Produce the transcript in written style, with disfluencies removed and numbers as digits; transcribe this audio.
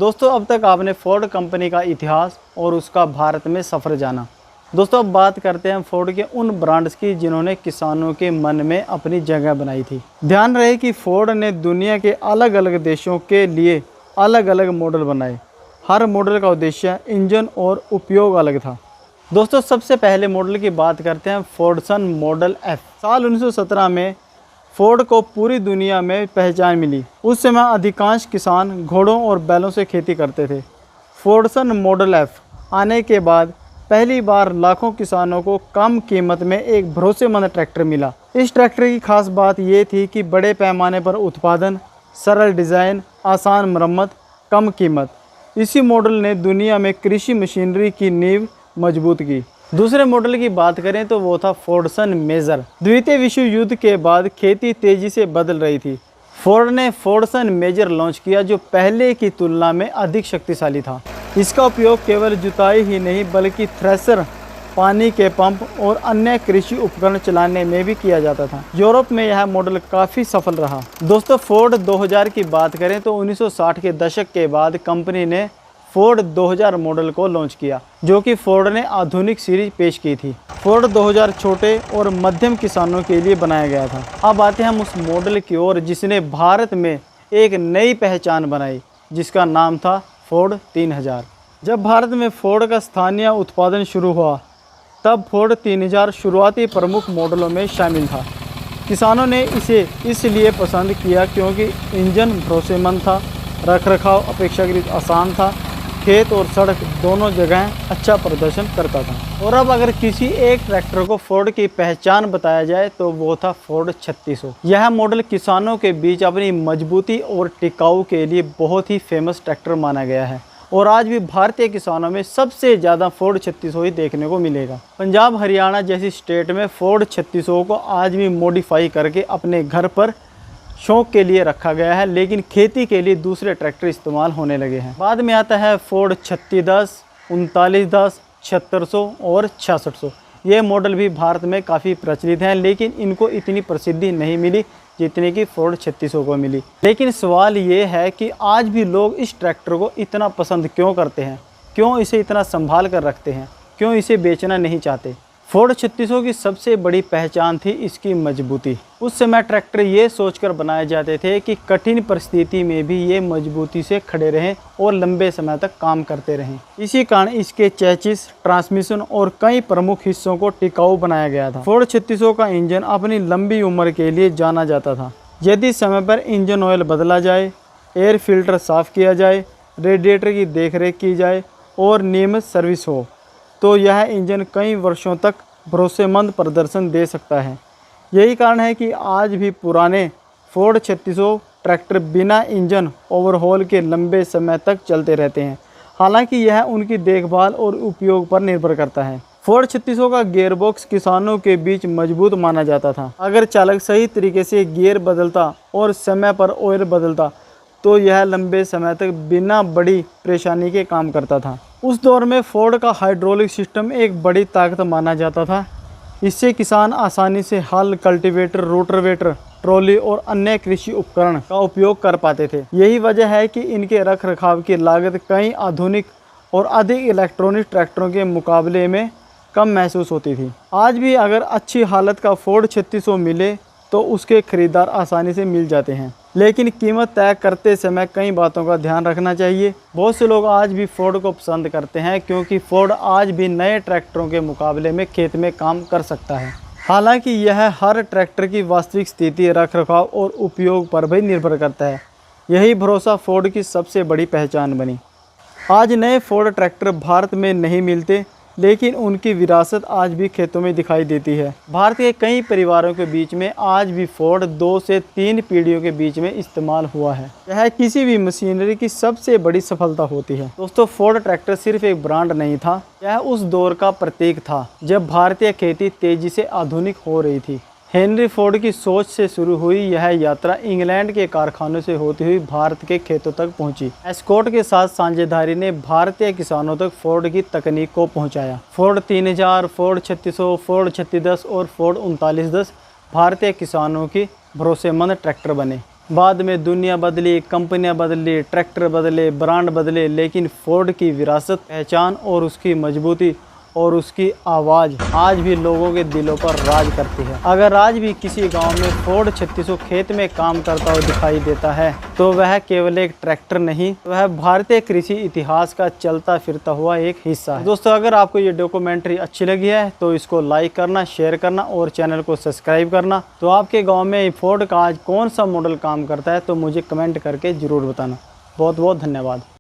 दोस्तों अब तक आपने फोर्ड कंपनी का इतिहास और उसका भारत में सफ़र जाना। दोस्तों अब बात करते हैं फोर्ड के उन ब्रांड्स की जिन्होंने किसानों के मन में अपनी जगह बनाई थी। ध्यान रहे कि फोर्ड ने दुनिया के अलग अलग देशों के लिए अलग अलग मॉडल बनाए। हर मॉडल का उद्देश्य, इंजन और उपयोग अलग था। दोस्तों सबसे पहले मॉडल की बात करते हैं फोर्डसन मॉडल एफ। साल 1917 में फोर्ड को पूरी दुनिया में पहचान मिली। उस समय अधिकांश किसान घोड़ों और बैलों से खेती करते थे। फोर्डसन मॉडल एफ आने के बाद पहली बार लाखों किसानों को कम कीमत में एक भरोसेमंद ट्रैक्टर मिला। इस ट्रैक्टर की खास बात ये थी कि बड़े पैमाने पर उत्पादन, सरल डिज़ाइन, आसान मरम्मत, कम कीमत। इसी मॉडल ने दुनिया में कृषि मशीनरी की नींव मजबूत की। दूसरे मॉडल की बात करें तो वो था फोर्डसन मेजर। द्वितीय विश्व युद्ध के बाद खेती तेजी से बदल रही थी। फोर्ड ने फोर्डसन मेजर लॉन्च किया जो पहले की तुलना में अधिक शक्तिशाली था। इसका उपयोग केवल जुताई ही नहीं बल्कि थ्रेसर, पानी के पंप और अन्य कृषि उपकरण चलाने में भी किया जाता था। यूरोप में यह मॉडल काफ़ी सफल रहा। दोस्तों फोर्ड 2000 की बात करें तो 1960 के दशक के बाद कंपनी ने फोर्ड 2000 मॉडल को लॉन्च किया, जो कि फोर्ड ने आधुनिक सीरीज पेश की थी। फोर्ड 2000 छोटे और मध्यम किसानों के लिए बनाया गया था। अब आते हैं हम उस मॉडल की ओर जिसने भारत में एक नई पहचान बनाई, जिसका नाम था फोर्ड 3000। जब भारत में फोर्ड का स्थानीय उत्पादन शुरू हुआ तब फोर्ड 3000 शुरुआती प्रमुख मॉडलों में शामिल था। किसानों ने इसे इसलिए पसंद किया क्योंकि इंजन भरोसेमंद था, रखरखाव अपेक्षाकृत आसान था, खेत और सड़क दोनों जगह अच्छा प्रदर्शन करता था। और अब अगर किसी एक ट्रैक्टर को फोर्ड की पहचान बताया जाए तो वो था फोर्ड 3600। यह मॉडल किसानों के बीच अपनी मजबूती और टिकाऊ के लिए बहुत ही फेमस ट्रैक्टर माना गया है और आज भी भारतीय किसानों में सबसे ज़्यादा फोर्ड 3600 ही देखने को मिलेगा। पंजाब, हरियाणा जैसी स्टेट में फोर्ड 3600 को आज भी मॉडिफाई करके अपने घर पर शौक के लिए रखा गया है, लेकिन खेती के लिए दूसरे ट्रैक्टर इस्तेमाल होने लगे हैं। बाद में आता है फोर्ड 3610, 3910, 7600 और 6600। ये मॉडल भी भारत में काफ़ी प्रचलित हैं, लेकिन इनको इतनी प्रसिद्धि नहीं मिली जितनी कि फोर्ड 3600 को मिली। लेकिन सवाल ये है कि आज भी लोग इस ट्रैक्टर को इतना पसंद क्यों करते हैं, क्यों इसे इतना संभाल कर रखते हैं, क्यों इसे बेचना नहीं चाहते। फोर्ड 3600 की सबसे बड़ी पहचान थी इसकी मजबूती। उस समय ट्रैक्टर ये सोचकर बनाए जाते थे कि कठिन परिस्थिति में भी ये मजबूती से खड़े रहें और लंबे समय तक काम करते रहें। इसी कारण इसके चेसिस, ट्रांसमिशन और कई प्रमुख हिस्सों को टिकाऊ बनाया गया था। फोर्ड 3600 का इंजन अपनी लंबी उम्र के लिए जाना जाता था। यदि समय पर इंजन ऑयल बदला जाए, एयर फिल्टर साफ़ किया जाए, रेडिएटर की देखरेख की जाए और नियमित सर्विस हो तो यह इंजन कई वर्षों तक भरोसेमंद प्रदर्शन दे सकता है। यही कारण है कि आज भी पुराने फोर्ड 3600 ट्रैक्टर बिना इंजन ओवरहॉल के लंबे समय तक चलते रहते हैं, हालांकि यह उनकी देखभाल और उपयोग पर निर्भर करता है। फोर्ड 3600 का गियरबॉक्स किसानों के बीच मजबूत माना जाता था। अगर चालक सही तरीके से गियर बदलता और समय पर ऑयल बदलता तो यह लंबे समय तक बिना बड़ी परेशानी के काम करता था। उस दौर में फोर्ड का हाइड्रोलिक सिस्टम एक बड़ी ताकत माना जाता था। इससे किसान आसानी से हल, कल्टीवेटर, रोटावेटर, ट्रॉली और अन्य कृषि उपकरण का उपयोग कर पाते थे। यही वजह है कि इनके रख रखाव की लागत कई आधुनिक और अधिक इलेक्ट्रॉनिक ट्रैक्टरों के मुकाबले में कम महसूस होती थी। आज भी अगर अच्छी हालत का फोर्ड 3600 मिले तो उसके खरीदार आसानी से मिल जाते हैं, लेकिन कीमत तय करते समय कई बातों का ध्यान रखना चाहिए। बहुत से लोग आज भी फोर्ड को पसंद करते हैं क्योंकि फोर्ड आज भी नए ट्रैक्टरों के मुकाबले में खेत में काम कर सकता है। हालांकि यह हर ट्रैक्टर की वास्तविक स्थिति, रखरखाव और उपयोग पर भी निर्भर करता है। यही भरोसा फोर्ड की सबसे बड़ी पहचान बनी। आज नए फोर्ड ट्रैक्टर भारत में नहीं मिलते, लेकिन उनकी विरासत आज भी खेतों में दिखाई देती है। भारत के कई परिवारों के बीच में आज भी फोर्ड 2 से 3 पीढ़ियों के बीच में इस्तेमाल हुआ है। यह किसी भी मशीनरी की सबसे बड़ी सफलता होती है। दोस्तों फोर्ड ट्रैक्टर सिर्फ एक ब्रांड नहीं था, यह उस दौर का प्रतीक था जब भारतीय खेती तेजी से आधुनिक हो रही थी। हेनरी फोर्ड की सोच से शुरू हुई यह यात्रा इंग्लैंड के कारखानों से होती हुई भारत के खेतों तक पहुंची। एस्कॉट के साथ साझेदारी ने भारतीय किसानों तक फोर्ड की तकनीक को पहुंचाया। फोर्ड 3000, फोर्ड 3600, फोर्ड 3610 और फोर्ड 3910 भारतीय किसानों की भरोसेमंद ट्रैक्टर बने। बाद में दुनिया बदली, कंपनियां बदली, ट्रैक्टर बदले, ब्रांड बदले, लेकिन फोर्ड की विरासत, पहचान और उसकी मजबूती और उसकी आवाज़ आज भी लोगों के दिलों पर राज करती है। अगर आज भी किसी गांव में फोर्ड 3600 खेत में काम करता हुआ दिखाई देता है तो वह केवल एक ट्रैक्टर नहीं, वह भारतीय कृषि इतिहास का चलता फिरता हुआ एक हिस्सा है। दोस्तों, अगर आपको ये डॉक्यूमेंट्री अच्छी लगी है तो इसको लाइक करना, शेयर करना और चैनल को सब्सक्राइब करना। तो आपके गाँव में फोर्ड का आज कौन सा मॉडल काम करता है तो मुझे कमेंट करके ज़रूर बताना। बहुत बहुत धन्यवाद।